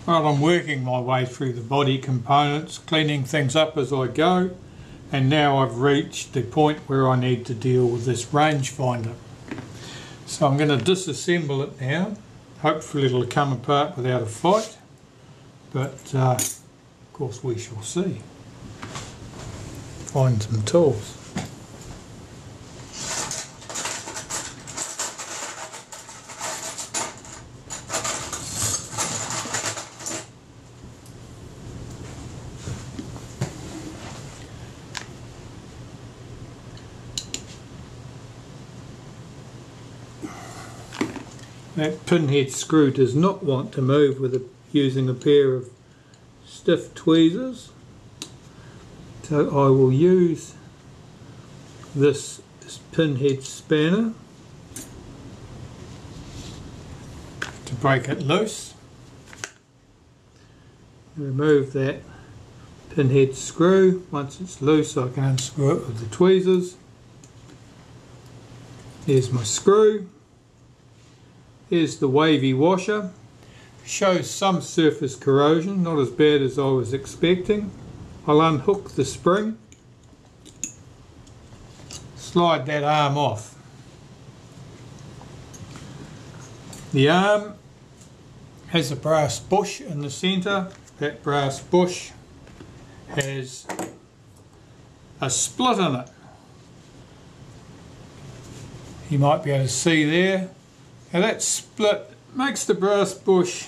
Well, I'm working my way through the body components, cleaning things up as I go, and now I've reached the point where I need to deal with this rangefinder. So I'm going to disassemble it now. Hopefully it'll come apart without a fight, but of course we shall see. Find some tools. That pinhead screw does not want to move using a pair of stiff tweezers, so I will use this pinhead spanner to break it loose. Remove that pinhead screw. Once it's loose I can unscrew it with the tweezers. Here's my screw. Here's the wavy washer. Shows some surface corrosion, not as bad as I was expecting. I'll unhook the spring, slide that arm off. The arm has a brass bush in the centre. That brass bush has a split in it. You might be able to see there. Now that split makes the brass bush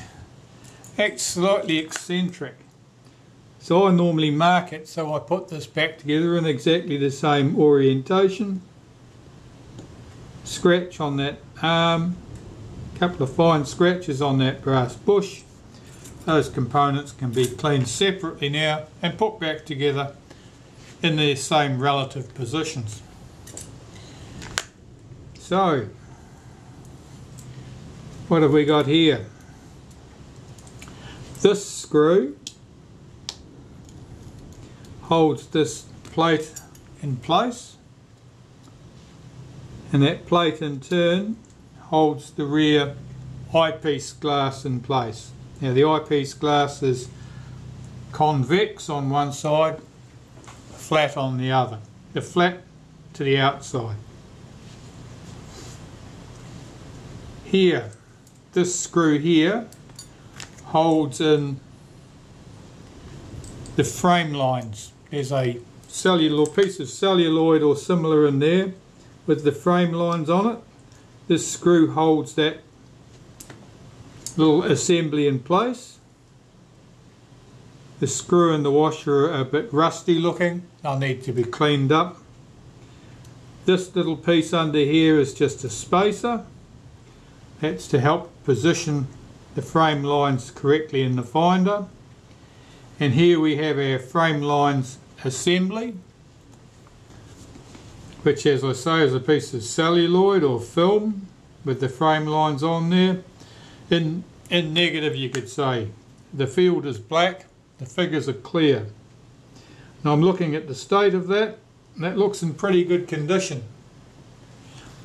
act slightly eccentric. So I normally mark it, so I put this back together in exactly the same orientation. Scratch on that arm, a couple of fine scratches on that brass bush. Those components can be cleaned separately now and put back together in their same relative positions. So, what have we got here? This screw holds this plate in place, and that plate in turn holds the rear eyepiece glass in place. Now the eyepiece glass is convex on one side, flat on the other. The flat to the outside. Here, this screw here holds in the frame lines. There's a piece of celluloid or similar in there with the frame lines on it. This screw holds that little assembly in place. The screw and the washer are a bit rusty looking. They'll need to be cleaned up. This little piece under here is just a spacer. That's to help position the frame lines correctly in the finder. And here we have our frame lines assembly, which, as I say, is a piece of celluloid or film with the frame lines on there. In negative, you could say the field is black, the figures are clear. Now I'm looking at the state of that, and that looks in pretty good condition.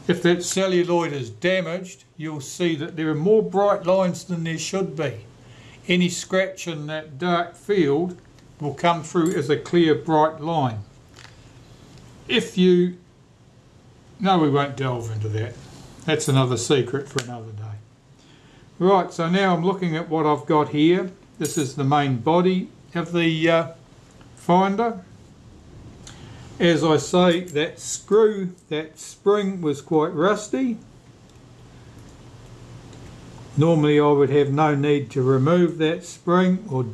If that celluloid is damaged, you'll see that there are more bright lines than there should be. Any scratch in that dark field will come through as a clear bright line. No, we won't delve into that. That's another secret for another day. Right, so now I'm looking at what I've got here. This is the main body of the finder. As I say, that spring was quite rusty. Normally I would have no need to remove that spring or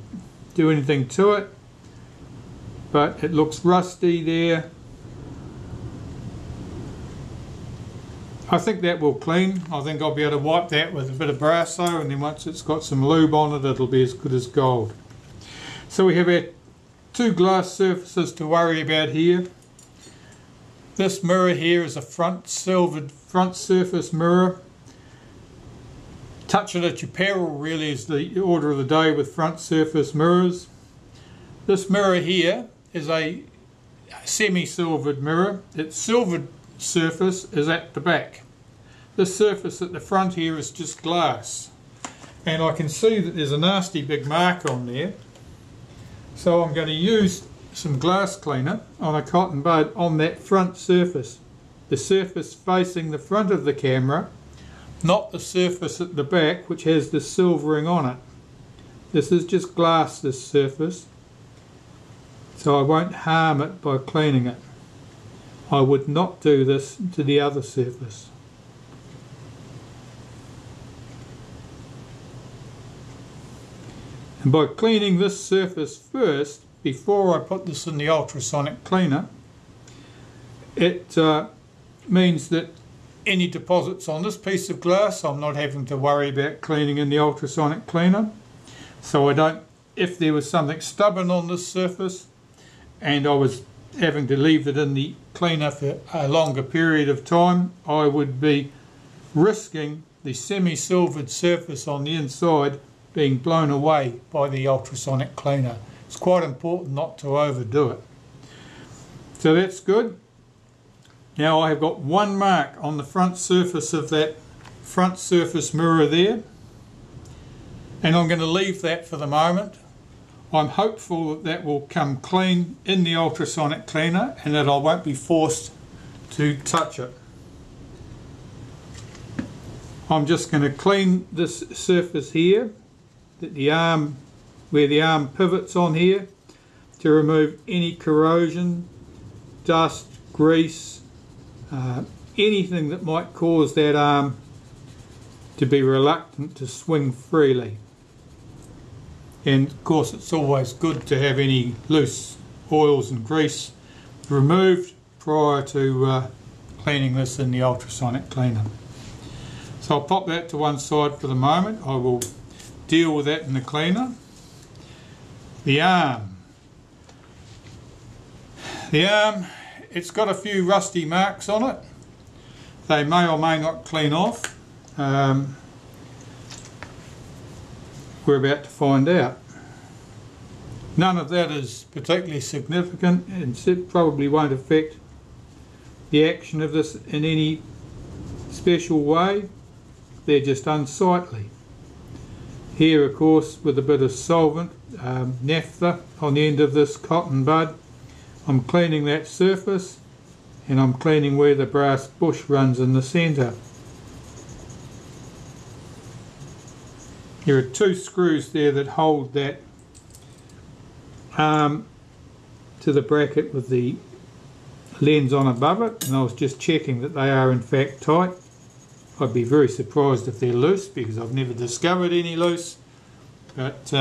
do anything to it, but it looks rusty there. I think that will clean. I think I'll be able to wipe that with a bit of Brasso, and then once it's got some lube on it, it'll be as good as gold. So we have our two glass surfaces to worry about here. This mirror here is a silvered front surface mirror. Touch it at your peril really is the order of the day with front surface mirrors. This mirror here is a semi-silvered mirror. Its silvered surface is at the back. This surface at the front here is just glass. and I can see that there's a nasty big mark on there. So I'm going to use some glass cleaner on a cotton bud on that front surface, the surface facing the front of the camera, not the surface at the back which has the silvering on it. This is just glass, this surface, so I won't harm it by cleaning it. I would not do this to the other surface. And by cleaning this surface first, before I put this in the ultrasonic cleaner, it means that any deposits on this piece of glass I'm not having to worry about cleaning in the ultrasonic cleaner. So I don't, if there was something stubborn on this surface and I was having to leave it in the cleaner for a longer period of time, I would be risking the semi-silvered surface on the inside being blown away by the ultrasonic cleaner. It's quite important not to overdo it. So that's good. Now I have got one mark on the front surface of that front surface mirror there, and I'm going to leave that for the moment. I'm hopeful that that will come clean in the ultrasonic cleaner and that I won't be forced to touch it. I'm just going to clean this surface here, that the arm, where the arm pivots on here, to remove any corrosion, dust, grease, anything that might cause that arm to be reluctant to swing freely. And of course it's always good to have any loose oils and grease removed prior to cleaning this in the ultrasonic cleaner. So I'll pop that to one side for the moment. I will deal with that in the cleaner. The arm. The arm, it's got a few rusty marks on it. They may or may not clean off. We're about to find out. None of that is particularly significant, and it probably won't affect the action of this in any special way. They're just unsightly. Here, of course, with a bit of solvent, naphtha on the end of this cotton bud, I'm cleaning that surface, and I'm cleaning where the brass bush runs in the centre. There are two screws there that hold that arm to the bracket with the lens on above it, and I was just checking that they are in fact tight. I'd be very surprised if they're loose because I've never discovered any loose, but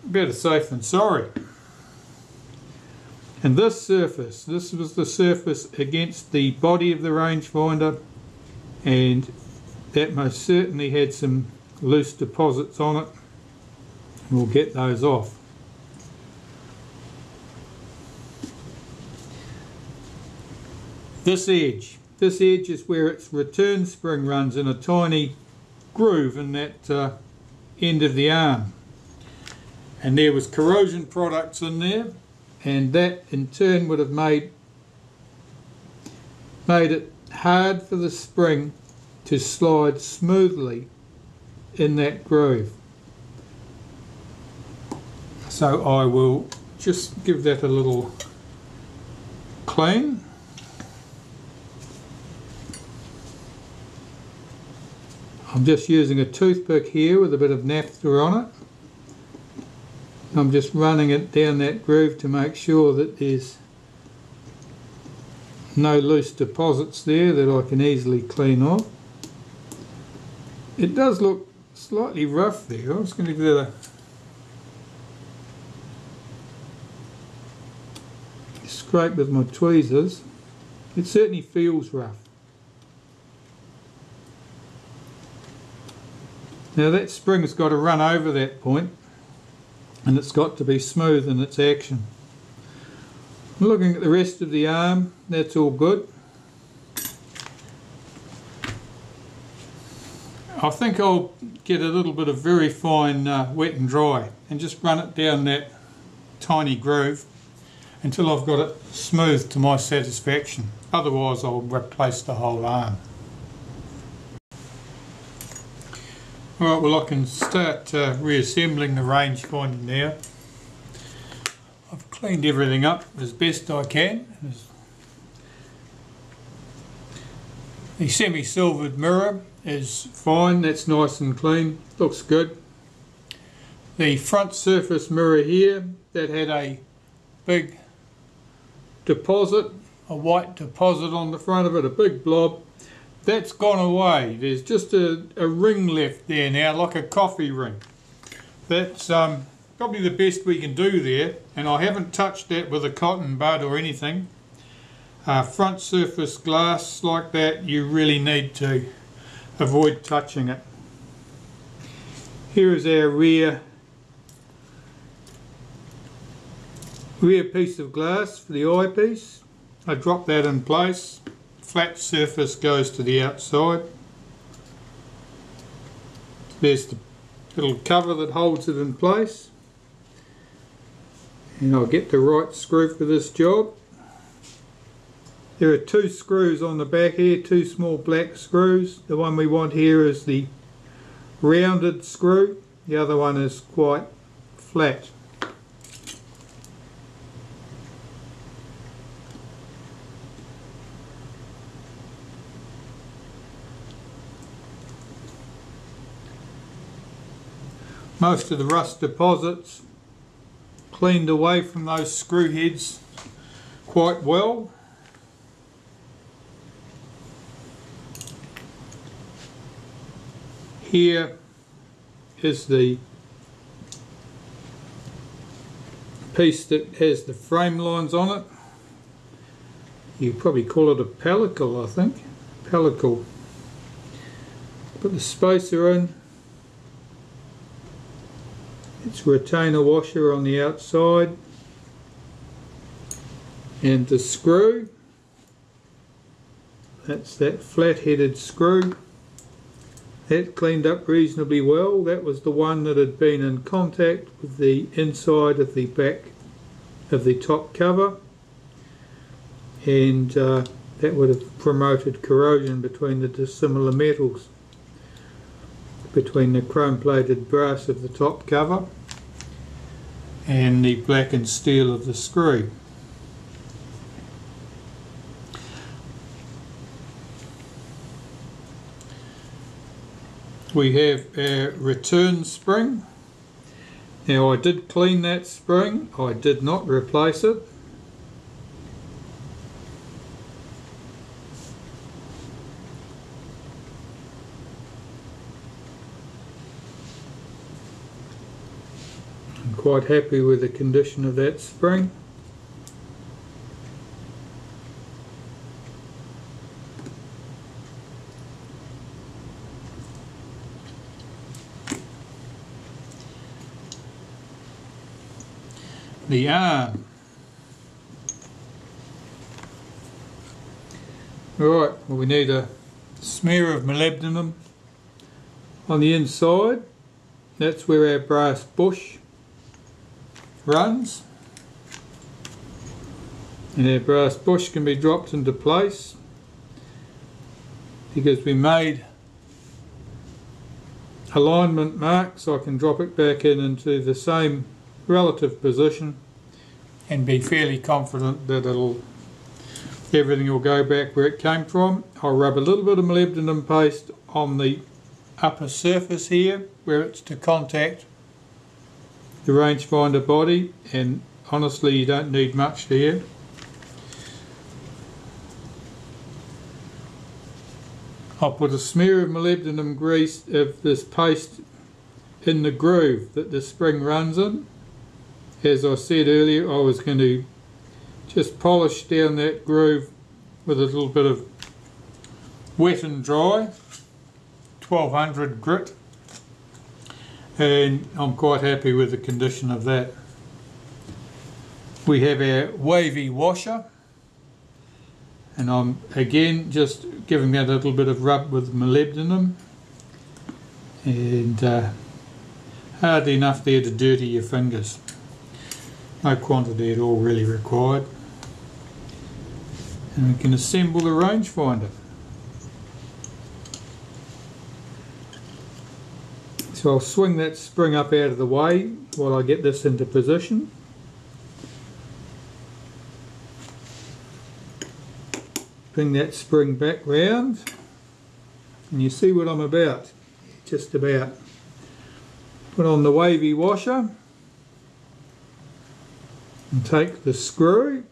better safe than sorry. And this surface, this was the surface against the body of the rangefinder, and that most certainly had some loose deposits on it. We'll get those off. This edge is where its return spring runs in a tiny groove in that end of the arm, and there was corrosion products in there, and that in turn would have made it hard for the spring to slide smoothly in that groove. So I will just give that a little clean. I'm just using a toothpick here with a bit of naphtha on it. I'm just running it down that groove to make sure that there's no loose deposits there that I can easily clean off. It does look slightly rough there. I'm just going to give it a scrape with my tweezers. It certainly feels rough. Now that spring's got to run over that point, and it's got to be smooth in its action. Looking at the rest of the arm, that's all good. I think I'll get a little bit of very fine wet and dry and just run it down that tiny groove until I've got it smooth to my satisfaction. Otherwise I'll replace the whole arm. Alright, well I can start reassembling the rangefinder now. I've cleaned everything up as best I can. The semi-silvered mirror is fine, that's nice and clean, looks good. The front surface mirror here, that had a big deposit, a white deposit on the front of it, a big blob. That's gone away. There's just a ring left there now, like a coffee ring. That's probably the best we can do there, and I haven't touched that with a cotton bud or anything. Front surface glass like that, you really need to avoid touching it. Here is our rear piece of glass for the eyepiece. I drop that in place. Flat surface goes to the outside. There's the little cover that holds it in place. And I'll get the right screw for this job. There are two screws on the back here, two small black screws. The one we want here is the rounded screw. The other one is quite flat. Most of the rust deposits cleaned away from those screw heads quite well. Here is the piece that has the frame lines on it. You probably call it a pellicle, I think. Pellicle. Put the spacer in. It's a retainer washer on the outside, and the screw, that's that flat-headed screw. That cleaned up reasonably well. That was the one that had been in contact with the inside of the back of the top cover, and that would have promoted corrosion between the dissimilar metals, between the chrome-plated brass of the top cover and the blackened steel of the screw. We have our return spring. Now I did clean that spring, I did not replace it. I'm quite happy with the condition of that spring. The arm. Right, well we need a smear of molybdenum on the inside. That's where our brass bush runs. And our brass bush can be dropped into place because we made alignment marks. I can drop it back into the same relative position and be fairly confident that everything will go back where it came from. I'll rub a little bit of molybdenum paste on the upper surface here where it's to contact the rangefinder body, and honestly you don't need much there. I'll put a smear of molybdenum grease of this paste in the groove that the spring runs in. As I said earlier, I was going to just polish down that groove with a little bit of wet and dry 1200 grit, and I'm quite happy with the condition of that. We have our wavy washer, and I'm again just giving that a little bit of rub with molybdenum, and hardly enough there to dirty your fingers. No quantity at all really required. And we can assemble the rangefinder. So I'll swing that spring up out of the way while I get this into position. Bring that spring back round, and you see what I'm about, just about. Put on the wavy washer and take the screw.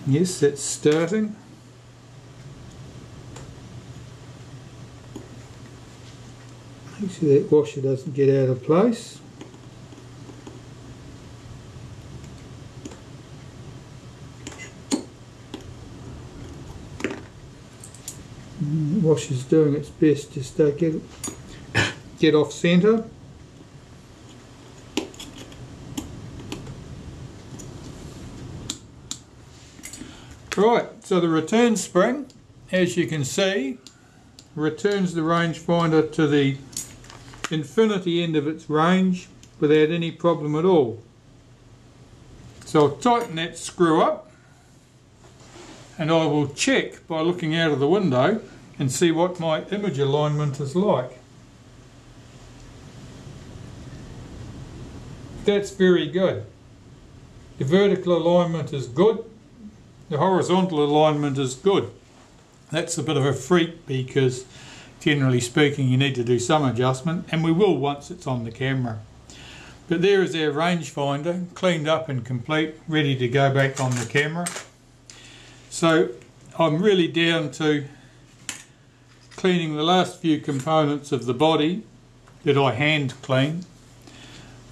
Yes, that's starting. Make sure that washer doesn't get out of place. The washer's doing its best just to get off centre. Right, so the return spring, as you can see, returns the rangefinder to the infinity end of its range without any problem at all. So I'll tighten that screw up, and I will check by looking out of the window and see what my image alignment is like. That's very good. The vertical alignment is good. The horizontal alignment is good. That's a bit of a freak because generally speaking you need to do some adjustment, and we will once it's on the camera. But there is our rangefinder, cleaned up and complete, ready to go back on the camera. So I'm really down to cleaning the last few components of the body that I hand clean.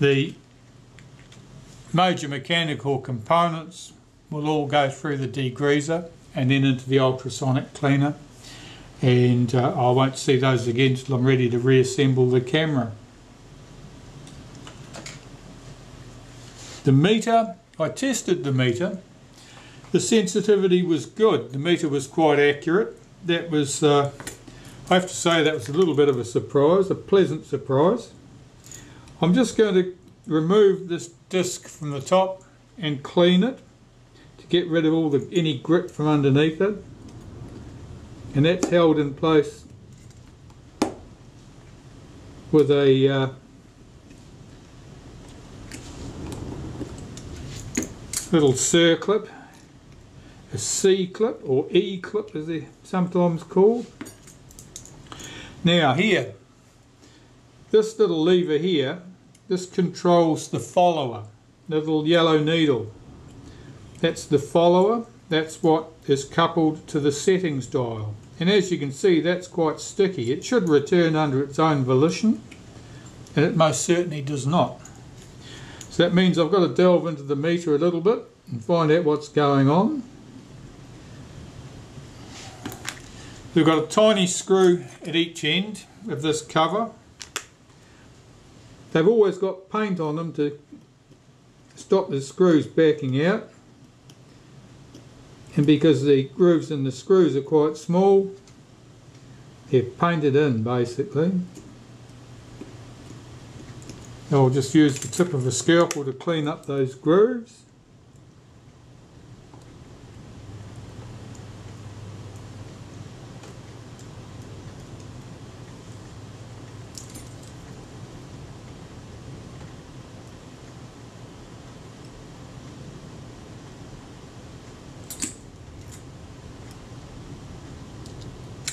The major mechanical components will all go through the degreaser and then into the ultrasonic cleaner, and I won't see those again till I'm ready to reassemble the camera. The meter, I tested the meter. The sensitivity was good. The meter was quite accurate. That was, I have to say, that was a little bit of a surprise, a pleasant surprise. I'm just going to remove this disc from the top and clean it, get rid of all any grit from underneath it, and that's held in place with a little circlip, a C clip or E clip as they're sometimes called. Now here, this little lever here, this controls the follower, the little yellow needle. That's the follower, that's what is coupled to the settings dial. And as you can see, that's quite sticky. It should return under its own volition, and it most certainly does not. So that means I've got to delve into the meter a little bit and find out what's going on. We've got a tiny screw at each end of this cover. They've always got paint on them to stop the screws backing out. And because the grooves in the screws are quite small, they're painted in basically. I'll just use the tip of a scalpel to clean up those grooves.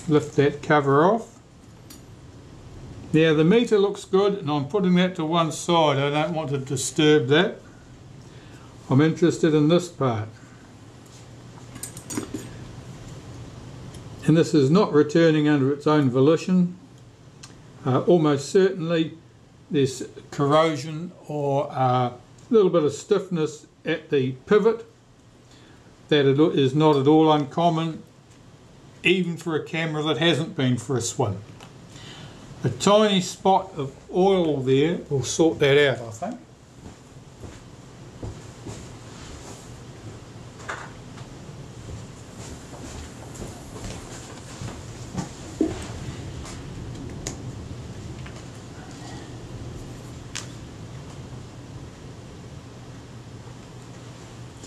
Lift that cover off. Now the meter looks good, and I'm putting that to one side. I don't want to disturb that. I'm interested in this part. And this is not returning under its own volition. Almost certainly there's corrosion or a little bit of stiffness at the pivot. That is not at all uncommon, even for a camera that hasn't been for a swim. A tiny spot of oil there will sort that out, I think.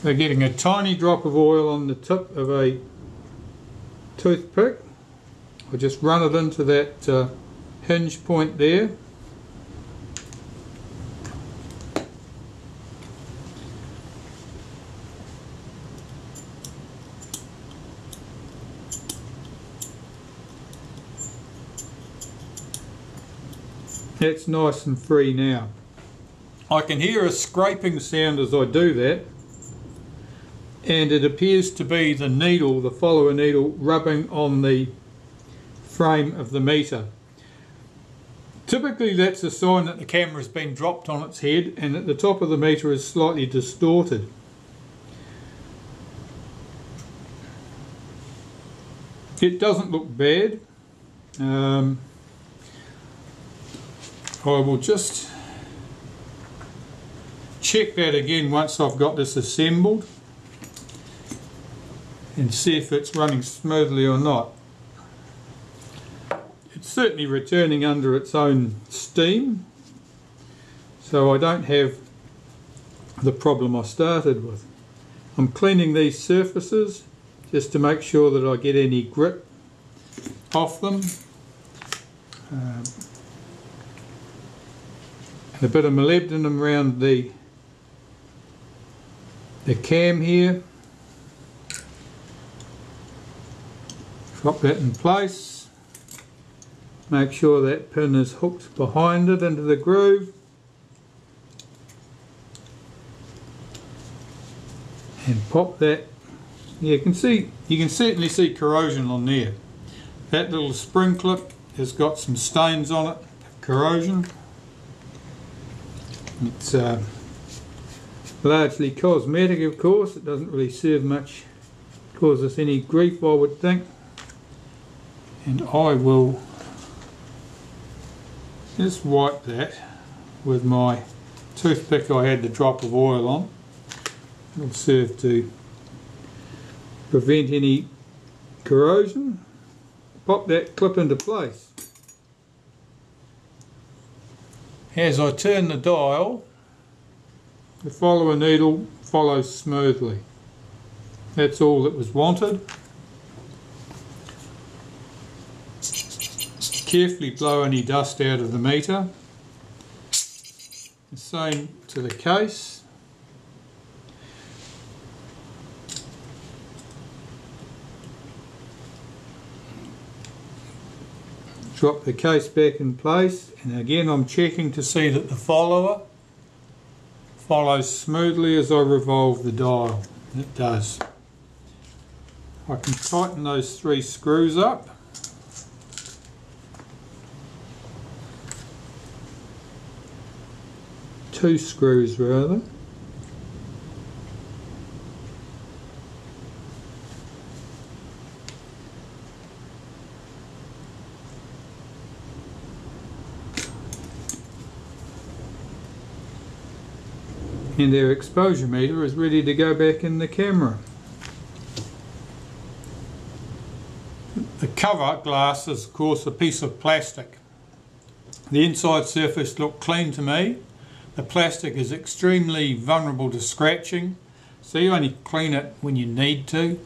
So getting a tiny drop of oil on the tip of a toothpick, I'll just run it into that hinge point there. That's nice and free now. I can hear a scraping sound as I do that, and it appears to be the needle, the follower needle, rubbing on the frame of the meter. Typically that's a sign that the camera's been dropped on its head and that the top of the meter is slightly distorted. It doesn't look bad. I will just check that again once I've got this assembled and see if it's running smoothly or not. It's certainly returning under its own steam, so I don't have the problem I started with. I'm cleaning these surfaces just to make sure that I get any grit off them. And a bit of molybdenum around the cam here. Drop that in place. Make sure that pin is hooked behind it into the groove. And pop that. Yeah, you can certainly see corrosion on there. That little spring clip has got some stains on it, corrosion. It's largely cosmetic, of course. It doesn't really serve much, cause us any grief, I would think. And I will just wipe that with my toothpick I had the drop of oil on. It'll serve to prevent any corrosion. Pop that clip into place. As I turn the dial, the follower needle follows smoothly. That's all that was wanted. Carefully blow any dust out of the meter. The same to the case. Drop the case back in place, and again I'm checking to see that the follower follows smoothly as I revolve the dial. It does. I can tighten those 3 screws up. Two screws rather. And our exposure meter is ready to go back in the camera. The cover glass is of course a piece of plastic. The inside surface looked clean to me. The plastic is extremely vulnerable to scratching, so you only clean it when you need to.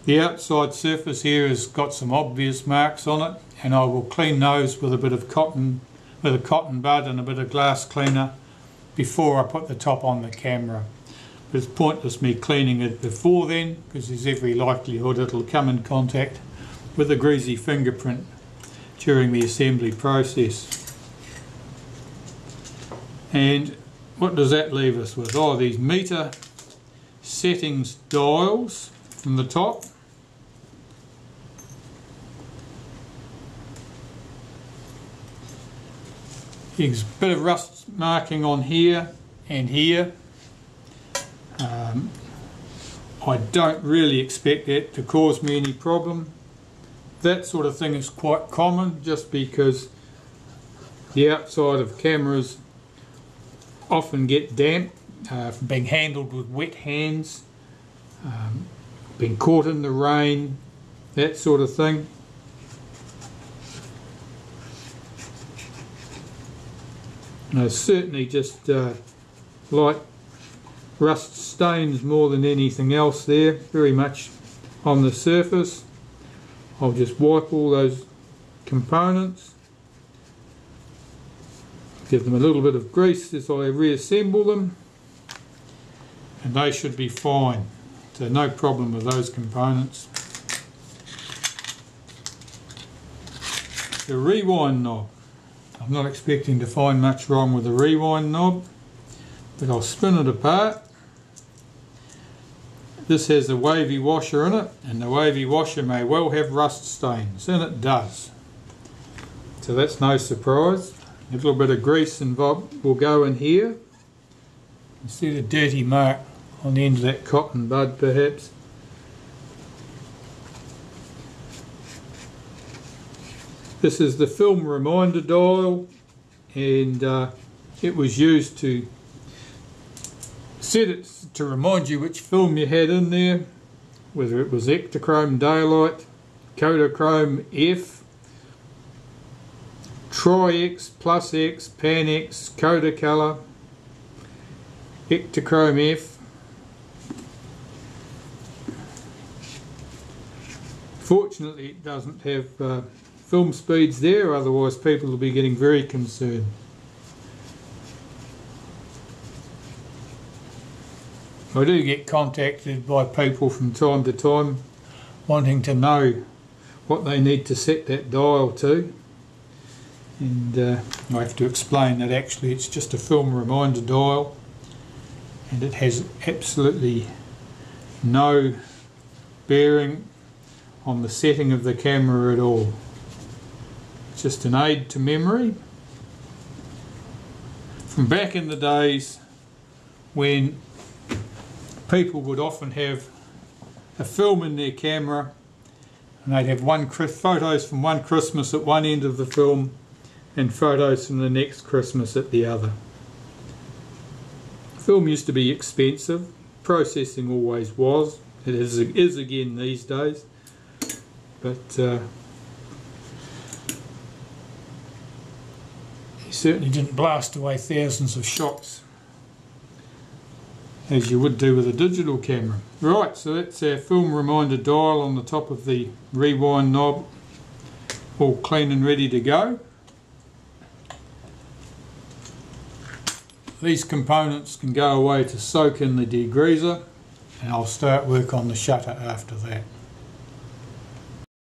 The outside surface here has got some obvious marks on it, and I will clean those with a bit of cotton, with a cotton bud and a bit of glass cleaner before I put the top on the camera. But it's pointless me cleaning it before then, because there's every likelihood it'll come in contact with a greasy fingerprint during the assembly process. And what does that leave us with? Oh, these meter settings dials from the top. There's a bit of rust marking on here and here. I don't really expect that to cause me any problem. That sort of thing is quite common just because the outside of cameras often get damp from being handled with wet hands, being caught in the rain, that sort of thing. And I certainly just like rust stains more than anything else there, very much on the surface. I'll just wipe all those components, give them a little bit of grease as I reassemble them, and they should be fine. So no problem with those components. The rewind knob. I'm not expecting to find much wrong with the rewind knob, but I'll spin it apart. This has a wavy washer in it, and the wavy washer may well have rust stains, and it does. So that's no surprise. A little bit of grease and will go in here. You see the dirty mark on the end of that cotton bud perhaps. This is the film reminder dial, and it was used to set it to remind you which film you had in there, whether it was Ektachrome Daylight, Kodachrome F, Tri-X, Plus X, Pan X, Kodacolor, Ektachrome F. Fortunately it doesn't have film speeds there, otherwise people will be getting very concerned. I do get contacted by people from time to time wanting to know what they need to set that dial to, and I have to explain that actually it's just a film reminder dial, and it has absolutely no bearing on the setting of the camera at all. It's just an aid to memory. From back in the days when people would often have a film in their camera, and they'd have photos from one Christmas at one end of the film and photos from the next Christmas at the other. Film used to be expensive, processing always was, it is again these days, but you certainly didn't blast away thousands of shots as you would do with a digital camera. Right, so that's our film reminder dial on the top of the rewind knob, all clean and ready to go. These components can go away to soak in the degreaser, and I'll start work on the shutter after that.